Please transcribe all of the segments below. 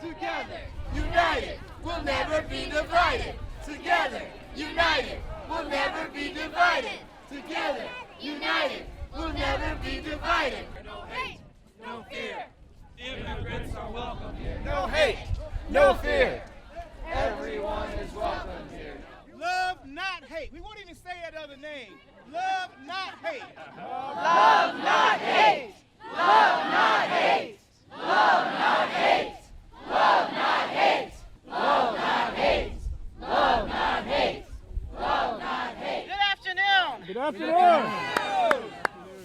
Together, united, we'll never be divided. Together, united, we'll never be divided. Together, united, we'll never be divided. No hate, no fear. Immigrants are welcome here. No hate, no fear. Everyone is welcome here. Love, not hate. We won't even say that other name. Love, not hate. Love, not hate. Love, not hate. Love, not hate. Love, not hate. Love, not hate. Love, not hate. Love, not hate. Good afternoon. Good afternoon.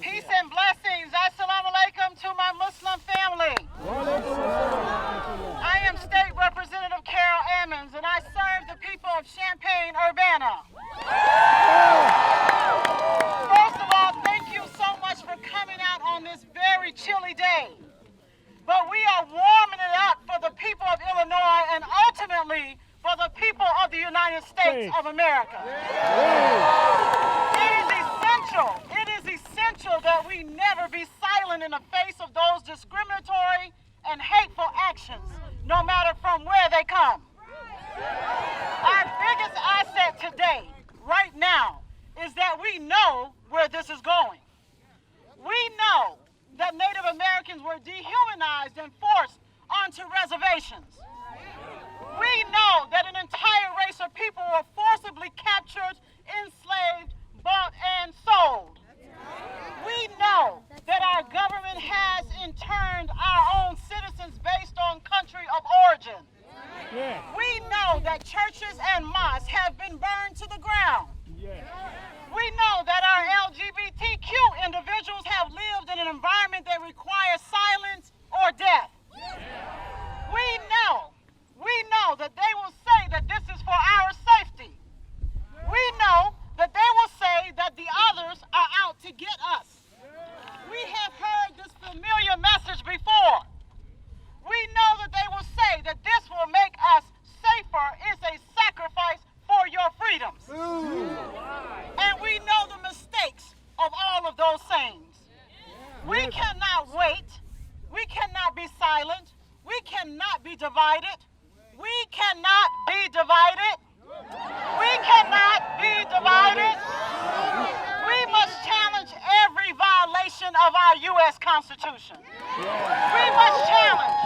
Peace and blessings. Assalamu alaikum to my Muslim family. I am State Representative Carol Ammons, and I serve the people of Champaign, Urbana. First of all, thank you so much for coming out on this very chilly day. But we are warming it up for the people of Illinois and ultimately for the people of the United States of America. It is essential that we never be silent in the face of those discriminatory and hateful actions, no matter from where they come. Our biggest asset today, right now, is that we know where this is going. We know that Native Americans were dehumanized and forced onto reservations. We know that an entire race of people were forcibly captured, enslaved, bought, and sold. We know that our government has interned our own citizens based on country of origin. We know that churches and mosques have been burned to the ground. We know that our LGBTQ individuals have lived in an environment that requires silence or death. We know that they will say that this is for our safety. We know that they will say that the others are out to get us. We have heard this familiar message before. We know that they will say that this will make us safer. It's a sacrifice for your freedoms. And we know the mistakes of all of those sayings. We cannot wait. We cannot be silent. We cannot be divided. We cannot be divided. We cannot be divided. We must challenge every violation of our U.S. Constitution. We must challenge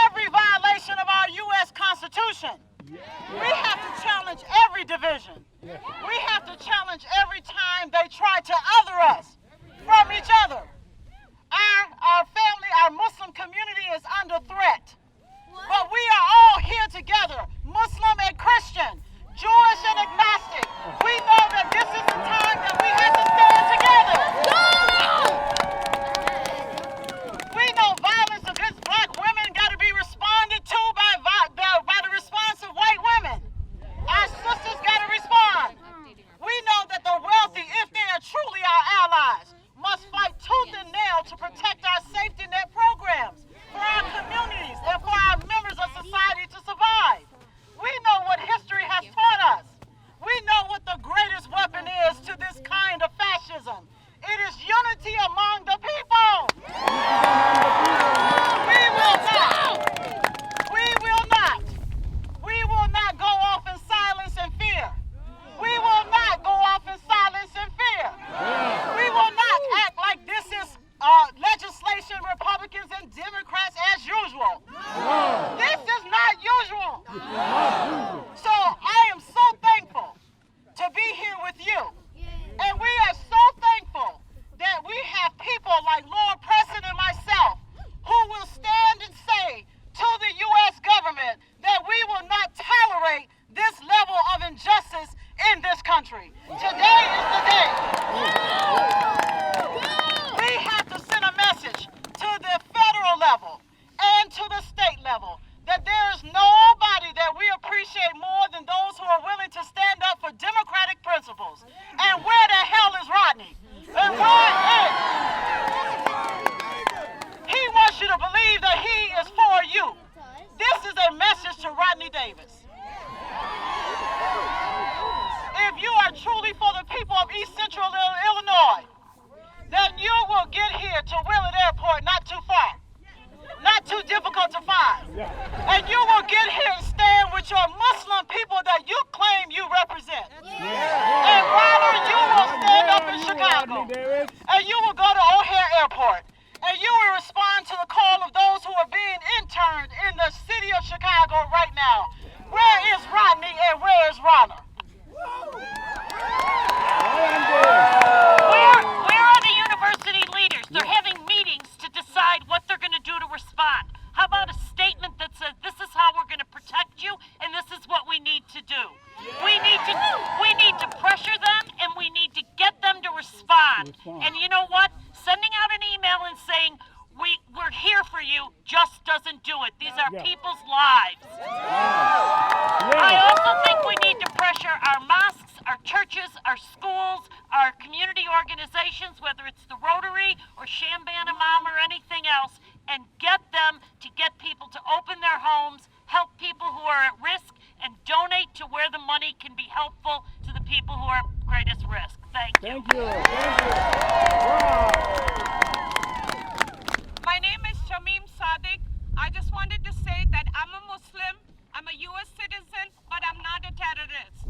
every violation of our U.S. Constitution. We have to challenge every division. We have to challenge every time they try to other us from each other. Our family, our Muslim community is under threat. But we are all here together, Muslim and Christian, Jewish and agnostic. We know that this is the time that we have to stand together. We know violence against black women got to be responded to by the response of white women. Our sisters got to respond across Chicago right now. Where is Rodney and where is Ronna? Where are the university leaders? They're having meetings to decide what they're going to do to respond. How about a statement that says, this is how we're going to protect you, and this is what we need to do? We need to pressure them, and we need to get them to respond. And you know what? Sending out an email and saying, we're here for you just doesn't do it. These are people's lives. I also think we need to pressure our mosques, our churches, our schools, our community organizations, whether it's the Rotary or Champaign Imam or anything else, and get them to get people to open their homes, help people who are at risk, and donate to where the money can be helpful to the people who are at greatest risk. Thank you. Thank you. Wow. My name is Shamin, Sadiq. I just wanted to say that I'm a Muslim, I'm a U.S. citizen, but I'm not a terrorist.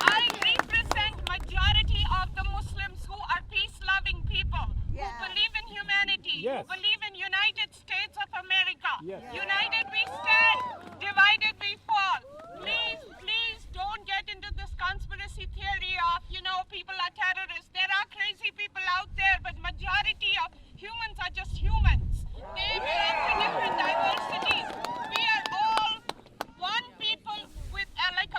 I represent majority of the Muslims who are peace-loving people, who believe in humanity, who believe in United States of America. United we stand, divided we fall. Please, please don't get into this conspiracy theory of, people are terrorists. There are crazy people out there, but majority of humans are just humans. They belong to different diversities. We are all one people with like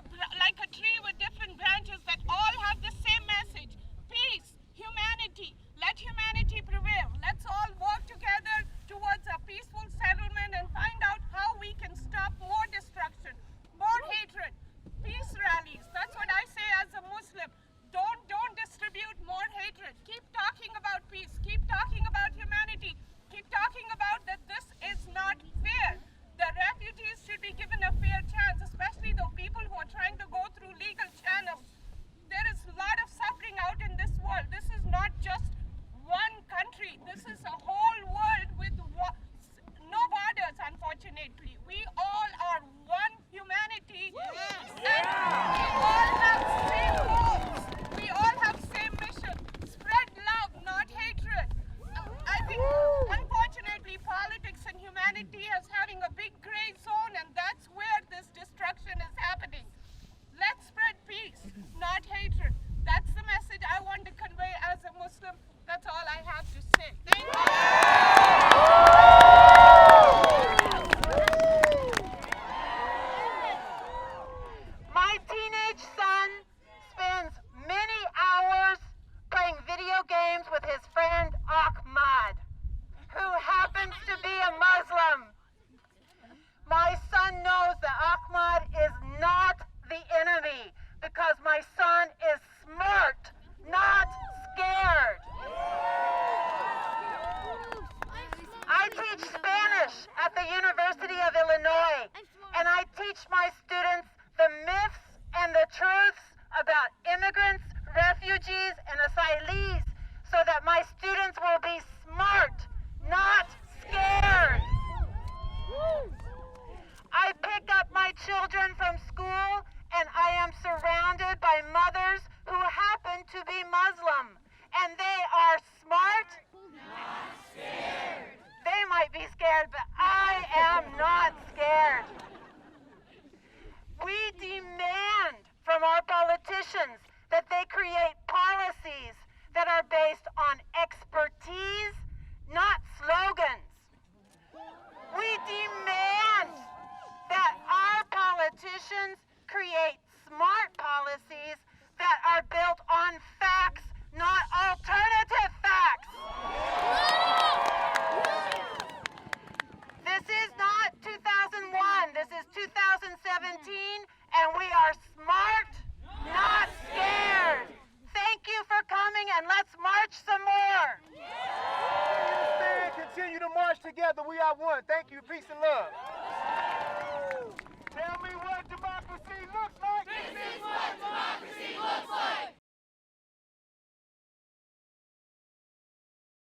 a tree with different branches that all have the same message: peace, humanity. Let humanity prevail. Let's all work together towards a peaceful settlement and find out how we can stop more destruction, more hatred, peace rallies. That's what I say as a Muslim. Don't distribute more hatred. Keep talking about peace. Keep talking about humanity. Keep talking about that this is not fair. The refugees should be given a fair chance, especially the people who are trying to go through legal channels. There is a lot of suffering out in this world. This is not just one country. This is a whole world with no borders, unfortunately. We all are one humanity. And we all have same goals. We all have same mission. Spread love, not hatred. I think, unfortunately, politics and humanity is having a big gray zone, and that's where this destruction is happening. Let's spread peace, not hatred. That's the message I want to convey as a Muslim. That's all I have to say. Thank you. My teenage son spends many hours playing video games with his friend Ahmad, who happens to be a Muslim. My son knows that Ahmad is not the enemy because my son is smart, not scared. I teach Spanish at the University of Illinois, and I teach my students the myths and the truths about immigrants, refugees, and asylees so that my students will be smart, not scared. I pick up my children from school, and I am surrounded by mothers who happen to be Muslim, and they are smart, not scared. They might be scared, but I am not scared. We demand from our politicians that they create policies that are based on expertise, not slogans. We demand that our politicians create smart policies that are built on facts, not alternative facts. This is not 2001, this is 2017, and we are smart, not scared. Thank you for coming, and let's march some more. Continue to march together. We are one. Thank you. Peace and love. Tell me what democracy looks like. This is what